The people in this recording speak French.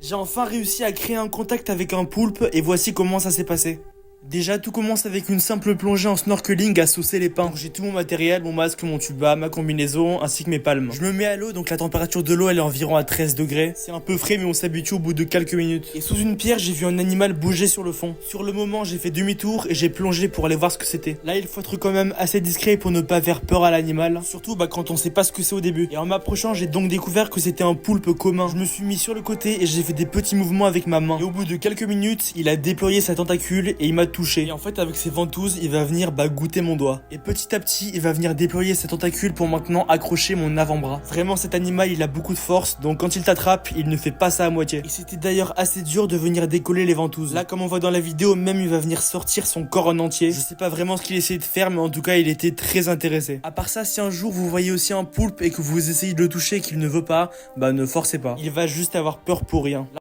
J'ai enfin réussi à créer un contact avec un poulpe et voici comment ça s'est passé. Déjà, tout commence avec une simple plongée en snorkeling à saucer les pins. Donc, j'ai tout mon matériel, mon masque, mon tuba, ma combinaison, ainsi que mes palmes. Je me mets à l'eau, donc la température de l'eau elle est environ à 13 degrés. C'est un peu frais, mais on s'habitue au bout de quelques minutes. Et sous une pierre, j'ai vu un animal bouger sur le fond. Sur le moment, j'ai fait demi-tour et j'ai plongé pour aller voir ce que c'était. Là, il faut être quand même assez discret pour ne pas faire peur à l'animal. Surtout quand on sait pas ce que c'est au début. Et en m'approchant, j'ai donc découvert que c'était un poulpe commun. Je me suis mis sur le côté et j'ai fait des petits mouvements avec ma main. Et au bout de quelques minutes, il a déployé sa tentacule et il m'a touché. Et en fait, avec ses ventouses, il va venir goûter mon doigt. Et petit à petit, il va venir déployer ses tentacules pour maintenant accrocher mon avant-bras. Vraiment, cet animal, il a beaucoup de force, donc quand il t'attrape, il ne fait pas ça à moitié. Et c'était d'ailleurs assez dur de venir décoller les ventouses. Là, comme on voit dans la vidéo, même il va venir sortir son corps en entier. Je sais pas vraiment ce qu'il essayait de faire, mais en tout cas, il était très intéressé. À part ça, si un jour vous voyez aussi un poulpe et que vous essayez de le toucher et qu'il ne veut pas, ne forcez pas. Il va juste avoir peur pour rien.